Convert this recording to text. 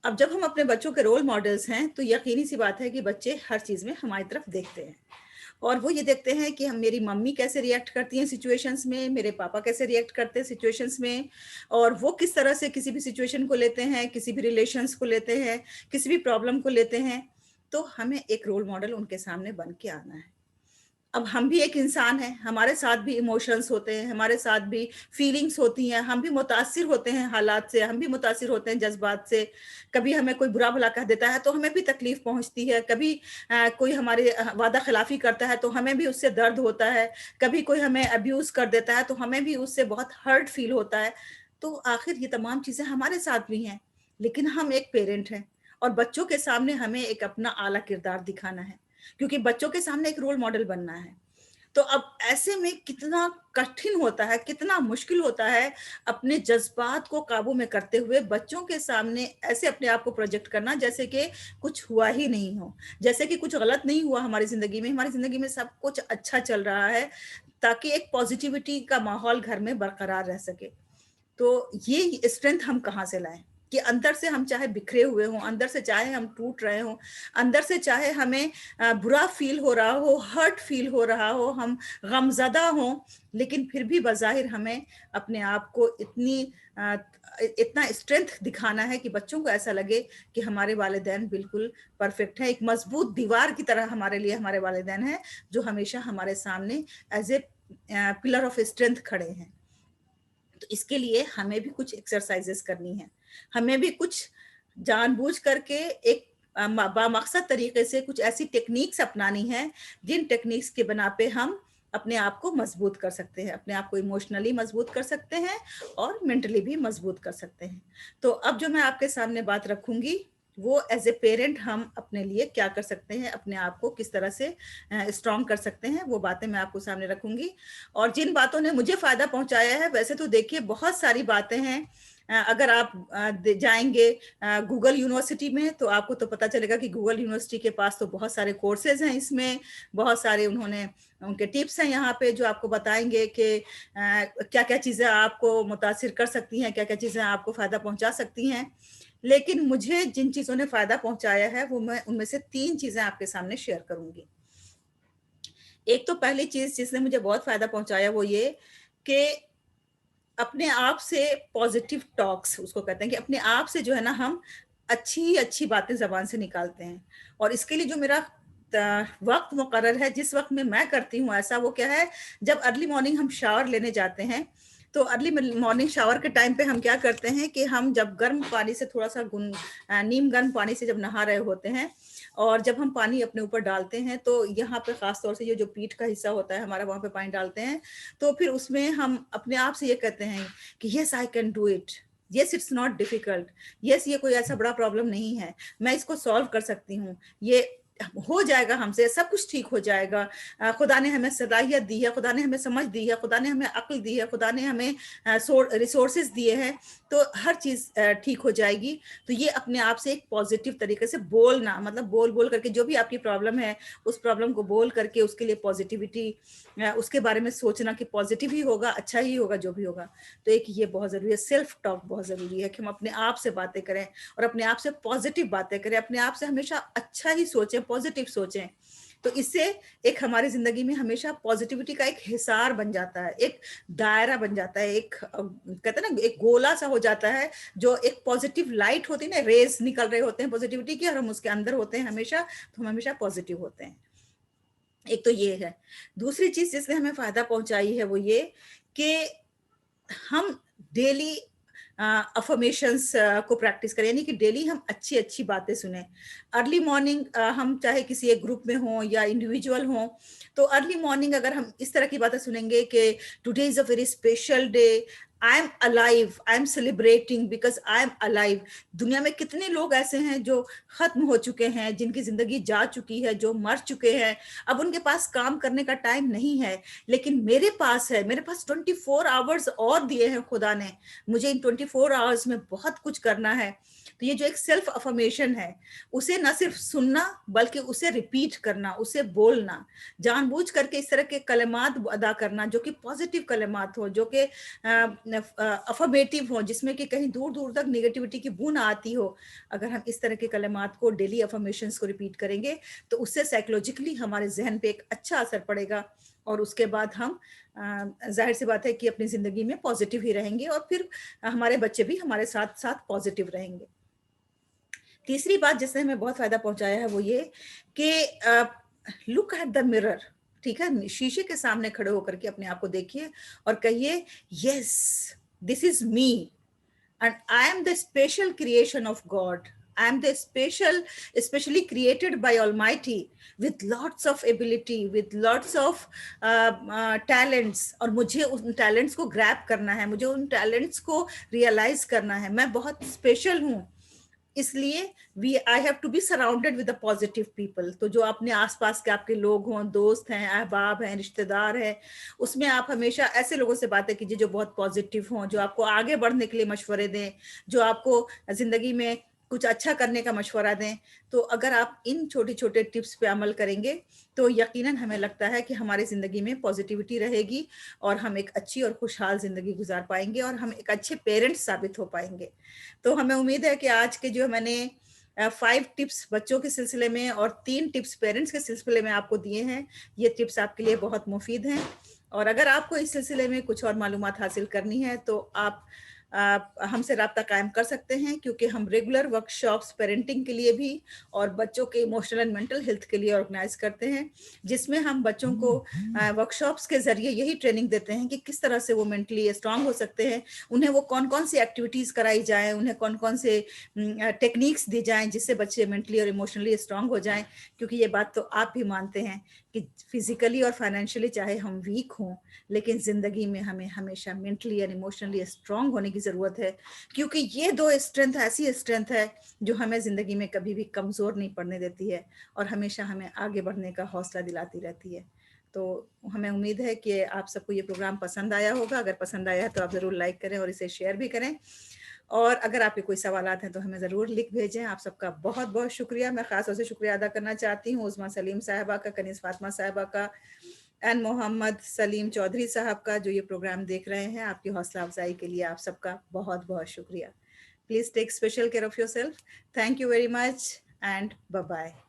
अब जब हम अपने बच्चों के रोल मॉडल्स हैं, तो यकीनी सी बात है कि बच्चे हर चीज़ में हमारी तरफ देखते हैं। और वो ये देखते हैं कि हम मेरी मम्मी कैसे रिएक्ट करती हैं सिचुएशंस में, मेरे पापा कैसे रिएक्ट करते हैं सिचुएशंस में, और वो किस तरह से किसी भी सिचुएशन को लेते हैं, किसी भी रिलेशंस को लेते हैं, किसी भी प्रॉब्लम को लेते हैं। तो हमें एक रोल मॉडल उनके सामने बन के आना है। अब हम भी एक इंसान हैं, हमारे साथ भी इमोशंस होते हैं, हमारे साथ भी फीलिंग्स होती हैं, हम भी मुतासिर होते हैं हालात से, हम भी मुतासिर होते हैं जज्बात से। कभी हमें कोई बुरा भला कह देता है तो हमें भी तकलीफ पहुंचती है, कभी कोई हमारे वादा खिलाफी करता है तो हमें भी उससे दर्द होता है, कभी कोई हमें अब्यूज कर देता है तो हमें भी उससे बहुत हर्ट फील होता है। तो आखिर ये तमाम चीजें हमारे साथ भी हैं, लेकिन हम एक पेरेंट हैं और बच्चों के सामने हमें एक अपना आला किरदार दिखाना है, क्योंकि बच्चों के सामने एक रोल मॉडल बनना है। तो अब ऐसे में कितना कठिन होता है, कितना मुश्किल होता है अपने जज्बात को काबू में करते हुए बच्चों के सामने ऐसे अपने आप को प्रोजेक्ट करना जैसे कि कुछ हुआ ही नहीं हो, जैसे कि कुछ गलत नहीं हुआ हमारी जिंदगी में, हमारी जिंदगी में सब कुछ अच्छा चल रहा है, ताकि एक पॉजिटिविटी का माहौल घर में बरकरार रह सके। तो ये स्ट्रेंथ हम कहाँ से लाएं कि अंदर से हम चाहे बिखरे हुए हों, अंदर से चाहे हम टूट रहे हों, अंदर से चाहे हमें बुरा फील हो रहा हो, हर्ट फील हो रहा हो, हम गमज़दा हों, लेकिन फिर भी बज़ाहिर हमें अपने आप को इतना स्ट्रेंथ दिखाना है कि बच्चों को ऐसा लगे कि हमारे वालिदैन बिल्कुल परफेक्ट है, एक मजबूत दीवार की तरह हमारे लिए हमारे वालिदैन हैं, जो हमेशा हमारे सामने as a pillar of strength खड़े हैं। तो इसके लिए हमें भी कुछ एक्सरसाइजेस करनी है, हमें भी कुछ जानबूझ करके एक बामकसद तरीके से कुछ ऐसी टेक्निक्स अपनानी है, जिन टेक्निक्स के बना पे हम अपने आप को मजबूत कर सकते हैं, अपने आप को इमोशनली मजबूत कर सकते हैं और मेंटली भी मजबूत कर सकते हैं। तो अब जो मैं आपके सामने बात रखूंगी, वो एज ए पेरेंट हम अपने लिए क्या कर सकते हैं, अपने आप को किस तरह से स्ट्रॉन्ग कर सकते हैं, वो बातें मैं आपको सामने रखूंगी। और जिन बातों ने मुझे फायदा पहुंचाया है, वैसे तो देखिए बहुत सारी बातें हैं, अगर आप जाएंगे गूगल यूनिवर्सिटी में तो आपको तो पता चलेगा कि गूगल यूनिवर्सिटी के पास तो बहुत सारे कोर्सेज हैं, इसमें बहुत सारे उन्होंने उनके टिप्स हैं यहाँ पे जो आपको बताएंगे कि क्या क्या चीजें आपको मुतासिर कर सकती हैं, क्या क्या चीजें आपको फायदा पहुंचा सकती हैं। लेकिन मुझे जिन चीजों ने फायदा पहुंचाया है, वो मैं उनमें से 3 चीजें आपके सामने शेयर करूंगी। एक तो पहली चीज जिसने मुझे बहुत फायदा पहुंचाया वो ये कि अपने आप से पॉजिटिव टॉक्स उसको कहते हैं, कि अपने आप से जो है ना हम अच्छी अच्छी बातें जबान से निकालते हैं। और इसके लिए जो मेरा वक्त मुकर्रर है, जिस वक्त में मैं करती हूँ ऐसा, वो क्या है, जब अर्ली मॉर्निंग हम शावर लेने जाते हैं, तो अर्ली मॉर्निंग शावर के टाइम पे हम क्या करते हैं कि हम जब गर्म पानी से थोड़ा सा नीम गर्म पानी से जब नहा रहे होते हैं, और जब हम पानी अपने ऊपर डालते हैं, तो यहाँ पे खास तौर से ये जो पीठ का हिस्सा होता है हमारा, वहां पे पानी डालते हैं, तो फिर उसमें हम अपने आप से ये कहते हैं कि yes I can do it, yes it's not difficult, yes ये कोई ऐसा बड़ा प्रॉब्लम नहीं है, मैं इसको सॉल्व कर सकती हूँ, ये हो जाएगा, हमसे सब कुछ ठीक हो जाएगा। खुदा ने हमें सलाहियत दी है, खुदा ने हमें समझ दी है, खुदा ने हमें अक्ल दी है, खुदा ने हमें रिसोर्सेज दिए हैं, तो हर चीज ठीक हो जाएगी। तो ये अपने आप से एक पॉजिटिव तरीके से बोलना, मतलब बोल बोल करके जो भी आपकी प्रॉब्लम है, उस प्रॉब्लम को बोल करके उसके लिए पॉजिटिविटी, उसके बारे में सोचना कि पॉजिटिव ही होगा, अच्छा ही होगा जो भी होगा। तो एक ये बहुत जरूरी है, सेल्फ टॉक बहुत जरूरी है कि हम अपने आप से बातें करें और अपने आप से पॉजिटिव बातें करें, अपने आप से हमेशा अच्छा ही सोचें, पॉजिटिव सोचें। तो इससे एक हमारी जिंदगी में हमेशा पॉजिटिविटी का एक हिसार बन जाता है, एक दायरा बन जाता है, एक कहते हैं ना, एक गोला सा हो जाता है, जो एक पॉजिटिव लाइट होती है ना, रेज निकल रहे होते हैं पॉजिटिविटी के, और हम उसके अंदर होते हैं हमेशा, तो हम हमेशा पॉजिटिव होते हैं। एक तो ये है। दूसरी चीज जिसने हमें फायदा पहुंचाई है वो ये कि हम डेली अफर्मेशंस को प्रैक्टिस करें, यानी कि डेली हम अच्छी अच्छी बातें सुने। अर्ली मॉर्निंग हम चाहे किसी एक ग्रुप में हो या इंडिविजुअल हो, तो अर्ली मॉर्निंग अगर हम इस तरह की बातें सुनेंगे कि today is a very special day, I am alive, I am celebrating because I am alive. दुनिया में कितने लोग ऐसे हैं जो खत्म हो चुके हैं, जिनकी जिंदगी जा चुकी है, जो मर चुके हैं, अब उनके पास काम करने का टाइम नहीं है, लेकिन मेरे पास है, मेरे पास 24 आवर्स और दिए हैं खुदा ने, मुझे इन 24 आवर्स में बहुत कुछ करना है। तो ये जो एक सेल्फ अफर्मेशन है, उसे न सिर्फ सुनना बल्कि उसे रिपीट करना, उसे बोलना, जानबूझ करके इस तरह के कलमात अदा करना जो कि पॉजिटिव कलमात हो, जो कि अफर्मेटिव हो, जिसमें कि कहीं दूर दूर तक निगेटिविटी की बू ना आती हो, अगर हम इस तरह के कलमात को डेली अफर्मेशंस को रिपीट करेंगे तो उससे साइकोलॉजिकली हमारे जहन पे एक अच्छा असर पड़ेगा और उसके बाद हम जाहिर सी बात है कि अपनी जिंदगी में पॉजिटिव ही रहेंगे और फिर हमारे बच्चे भी हमारे साथ साथ पॉजिटिव रहेंगे। तीसरी बात जिसने हमें बहुत फायदा पहुंचाया है वो ये कि लुक एट द मिरर, ठीक है, शीशे के सामने खड़े होकर के अपने आप को देखिए और कहिए yes, this is me and I am the special creation of God. I am the especially created by Almighty with lots of ability, with lots of talents. और मुझे उन talents को grab करना है, मुझे उन talents को realize करना है। मैं बहुत special हूँ, इसलिए I have to be surrounded with positive people. तो जो अपने आसपास के आपके लोग हों, दोस्त हैं, अहबाब हैं, रिश्तेदार हैं, उसमें आप हमेशा ऐसे लोगों से बातें कीजिए जो बहुत पॉजिटिव हों, जो आपको आगे बढ़ने के लिए मशवरे दें, जो आपको जिंदगी में कुछ अच्छा करने का मशवरा दें। तो अगर आप इन छोटे छोटे टिप्स पे अमल करेंगे तो यकीनन हमें लगता है कि हमारी जिंदगी में पॉजिटिविटी रहेगी और हम एक अच्छी और खुशहाल जिंदगी गुजार पाएंगे और हम एक अच्छे पेरेंट्स साबित हो पाएंगे। तो हमें उम्मीद है कि आज के जो मैंने 5 टिप्स बच्चों के सिलसिले में और 3 टिप्स पेरेंट्स के सिलसिले में आपको दिए हैं, ये टिप्स आपके लिए बहुत मुफीद हैं। और अगर आपको इस सिलसिले में कुछ और मालूमात हासिल करनी है तो आप हमसे राब्ता कायम कर सकते हैं, क्योंकि हम रेगुलर वर्कशॉप्स पेरेंटिंग के लिए भी और बच्चों के इमोशनल एंड मेंटल हेल्थ के लिए ऑर्गेनाइज करते हैं, जिसमें हम बच्चों को वर्कशॉप्स के जरिए यही ट्रेनिंग देते हैं कि किस तरह से वो मेंटली स्ट्रांग हो सकते हैं, उन्हें वो कौन कौन सी एक्टिविटीज कराई जाए, उन्हें कौन कौन से टेक्निक्स दी जाएं जिससे बच्चे मेंटली और इमोशनली स्ट्रांग हो जाएं। क्योंकि ये बात तो आप भी मानते हैं कि फिजिकली और फाइनेंशियली चाहे हम वीक हों, लेकिन जिंदगी में हमें हमेशा मेंटली और इमोशनली स्ट्रांग होने की जरूरत है, क्योंकि ये 2 स्ट्रेंथ ऐसी स्ट्रेंथ है जो हमें जिंदगी में कभी भी कमजोर नहीं पड़ने देती है और हमेशा हमें आगे बढ़ने का हौसला दिलाती रहती है। तो हमें उम्मीद है कि आप सबको ये प्रोग्राम पसंद आया होगा। अगर पसंद आया है तो आप जरूर लाइक करें और इसे शेयर भी करें, और अगर आपके कोई सवालात हैं तो हमें ज़रूर लिख भेजें। आप सबका बहुत बहुत शुक्रिया। मैं ख़ास तौर से शुक्रिया अदा करना चाहती हूँ उस्मा सलीम साहिबा का, कनीज़ फातिमा साहिबा का एंड मोहम्मद सलीम चौधरी साहब का, जो ये प्रोग्राम देख रहे हैं। आपकी हौसला अफजाई के लिए आप सबका बहुत बहुत शुक्रिया। Please take special care of yourself. Thank you very much and bye bye.